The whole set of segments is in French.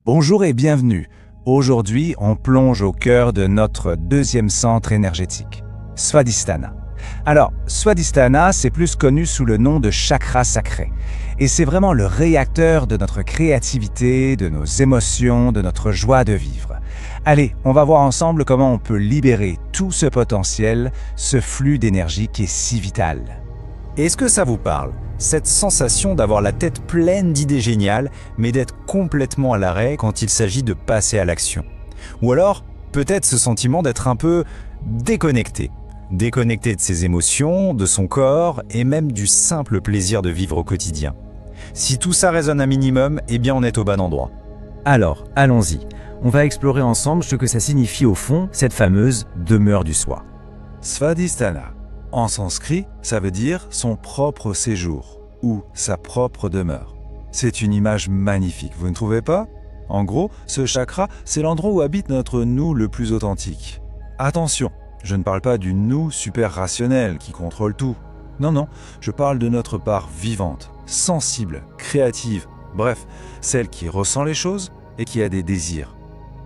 Bonjour et bienvenue. Aujourd'hui, on plonge au cœur de notre deuxième centre énergétique, Svadhisthana. Alors, Svadhisthana, c'est plus connu sous le nom de chakra sacré. Et c'est vraiment le réacteur de notre créativité, de nos émotions, de notre joie de vivre. Allez, on va voir ensemble comment on peut libérer tout ce potentiel, ce flux d'énergie qui est si vital. Est-ce que ça vous parle? Cette sensation d'avoir la tête pleine d'idées géniales, mais d'être complètement à l'arrêt quand il s'agit de passer à l'action. Ou alors, peut-être ce sentiment d'être un peu déconnecté. Déconnecté de ses émotions, de son corps et même du simple plaisir de vivre au quotidien. Si tout ça résonne un minimum, eh bien on est au bon endroit. Alors, allons-y. On va explorer ensemble ce que ça signifie au fond, cette fameuse demeure du soi. Svadhisthana. En sanskrit, ça veut dire son propre séjour ou sa propre demeure. C'est une image magnifique, vous ne trouvez pas? En gros, ce chakra, c'est l'endroit où habite notre nous le plus authentique. Attention, je ne parle pas du nous super rationnel qui contrôle tout. Non, je parle de notre part vivante, sensible, créative, bref, celle qui ressent les choses et qui a des désirs.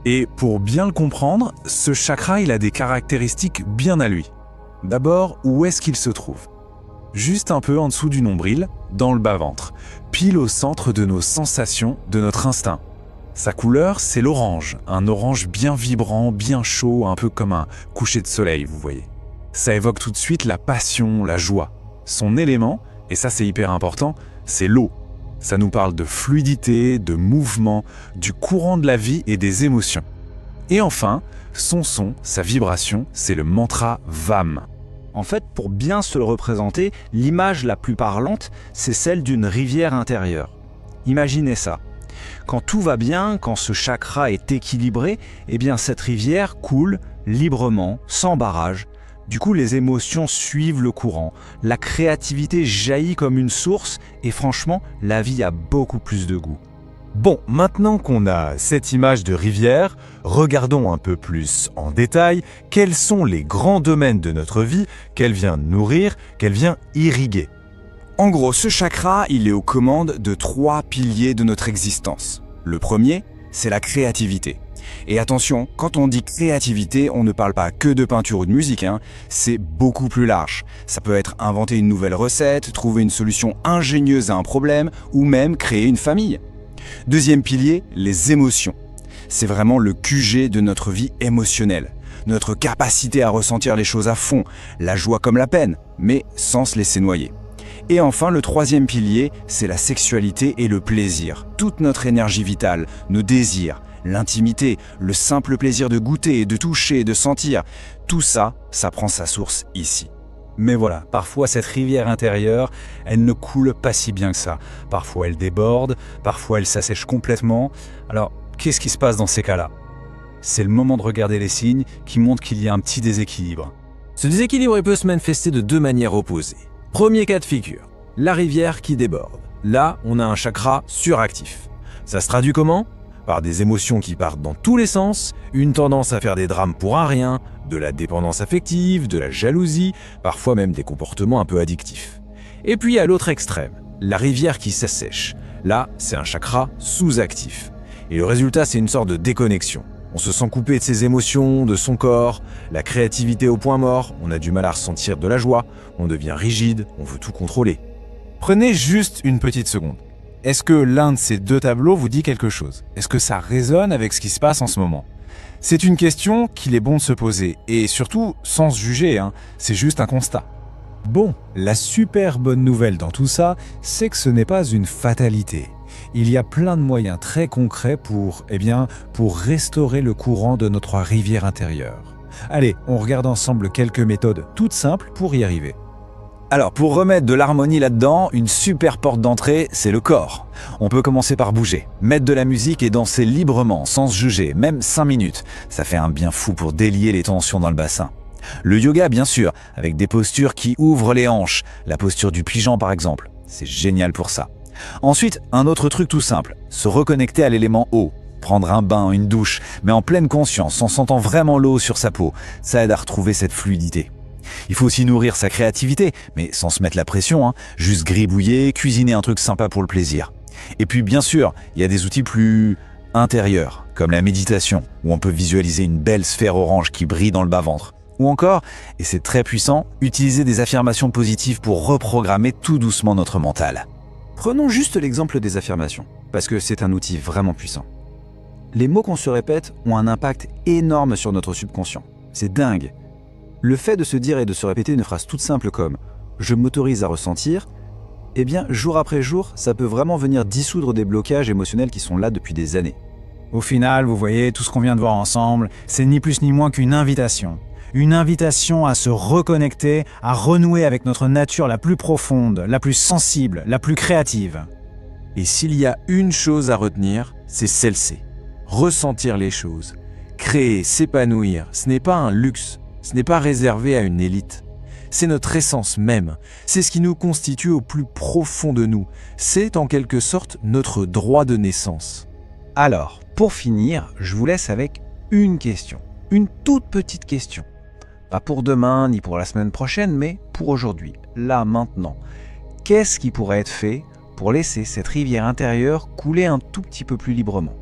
Et pour bien le comprendre, ce chakra, il a des caractéristiques bien à lui. D'abord, où est-ce qu'il se trouve? Juste un peu en dessous du nombril, dans le bas-ventre, pile au centre de nos sensations, de notre instinct. Sa couleur, c'est l'orange, un orange bien vibrant, bien chaud, un peu comme un coucher de soleil, vous voyez. Ça évoque tout de suite la passion, la joie. Son élément, et ça c'est hyper important, c'est l'eau. Ça nous parle de fluidité, de mouvement, du courant de la vie et des émotions. Et enfin, son son, sa vibration, c'est le mantra VAM. En fait, pour bien se le représenter, l'image la plus parlante, c'est celle d'une rivière intérieure. Imaginez ça. Quand tout va bien, quand ce chakra est équilibré, eh bien cette rivière coule librement, sans barrage. Du coup, les émotions suivent le courant, la créativité jaillit comme une source et franchement, la vie a beaucoup plus de goût. Bon, maintenant qu'on a cette image de rivière, regardons un peu plus en détail quels sont les grands domaines de notre vie qu'elle vient nourrir, qu'elle vient irriguer. En gros, ce chakra, il est aux commandes de 3 piliers de notre existence. Le premier, c'est la créativité. Et attention, quand on dit créativité, on ne parle pas que de peinture ou de musique, c'est beaucoup plus large. Ça peut être inventer une nouvelle recette, trouver une solution ingénieuse à un problème, ou même créer une famille. Deuxième pilier, les émotions. C'est vraiment le QG de notre vie émotionnelle. Notre capacité à ressentir les choses à fond, la joie comme la peine, mais sans se laisser noyer. Et enfin, le troisième pilier, c'est la sexualité et le plaisir. Toute notre énergie vitale, nos désirs, l'intimité, le simple plaisir de goûter, de toucher, de sentir, tout ça, ça prend sa source ici. Mais voilà, parfois cette rivière intérieure, elle ne coule pas si bien que ça. Parfois elle déborde, parfois elle s'assèche complètement. Alors, qu'est-ce qui se passe dans ces cas-là? C'est le moment de regarder les signes qui montrent qu'il y a un petit déséquilibre. Ce déséquilibre peut se manifester de deux manières opposées. Premier cas de figure, la rivière qui déborde. Là, on a un chakra suractif. Ça se traduit comment? Par des émotions qui partent dans tous les sens, une tendance à faire des drames pour un rien, de la dépendance affective, de la jalousie, parfois même des comportements un peu addictifs. Et puis à l'autre extrême, la rivière qui s'assèche. Là, c'est un chakra sous-actif. Et le résultat, c'est une sorte de déconnexion. On se sent coupé de ses émotions, de son corps, la créativité au point mort, on a du mal à ressentir de la joie, on devient rigide, on veut tout contrôler. Prenez juste une petite seconde. Est-ce que l'un de ces deux tableaux vous dit quelque chose? Est-ce que ça résonne avec ce qui se passe en ce moment? C'est une question qu'il est bon de se poser, et surtout sans se juger, c'est juste un constat. Bon, la super bonne nouvelle dans tout ça, c'est que ce n'est pas une fatalité. Il y a plein de moyens très concrets pour restaurer le courant de notre rivière intérieure. Allez, on regarde ensemble quelques méthodes toutes simples pour y arriver. Alors, pour remettre de l'harmonie là-dedans, une super porte d'entrée, c'est le corps. On peut commencer par bouger, mettre de la musique et danser librement, sans se juger, même 5 minutes. Ça fait un bien fou pour délier les tensions dans le bassin. Le yoga, bien sûr, avec des postures qui ouvrent les hanches, la posture du pliant par exemple. C'est génial pour ça. Ensuite, un autre truc tout simple, se reconnecter à l'élément eau. Prendre un bain, une douche, mais en pleine conscience, en sentant vraiment l'eau sur sa peau. Ça aide à retrouver cette fluidité. Il faut aussi nourrir sa créativité, mais sans se mettre la pression, juste gribouiller, cuisiner un truc sympa pour le plaisir. Et puis bien sûr, il y a des outils plus intérieures, comme la méditation, où on peut visualiser une belle sphère orange qui brille dans le bas-ventre. Ou encore, et c'est très puissant, utiliser des affirmations positives pour reprogrammer tout doucement notre mental. Prenons juste l'exemple des affirmations, parce que c'est un outil vraiment puissant. Les mots qu'on se répète ont un impact énorme sur notre subconscient. C'est dingue. Le fait de se dire et de se répéter une phrase toute simple comme « je m'autorise à ressentir », eh bien, jour après jour, ça peut vraiment venir dissoudre des blocages émotionnels qui sont là depuis des années. Au final, vous voyez, tout ce qu'on vient de voir ensemble, c'est ni plus ni moins qu'une invitation. Une invitation à se reconnecter, à renouer avec notre nature la plus profonde, la plus sensible, la plus créative. Et s'il y a une chose à retenir, c'est celle-ci. Ressentir les choses. Créer, s'épanouir, ce n'est pas un luxe, ce n'est pas réservé à une élite. C'est notre essence même, c'est ce qui nous constitue au plus profond de nous. C'est en quelque sorte notre droit de naissance. Alors, pour finir, je vous laisse avec une question. Une toute petite question. Pas pour demain, ni pour la semaine prochaine, mais pour aujourd'hui, là, maintenant. Qu'est-ce qui pourrait être fait pour laisser cette rivière intérieure couler un tout petit peu plus librement ?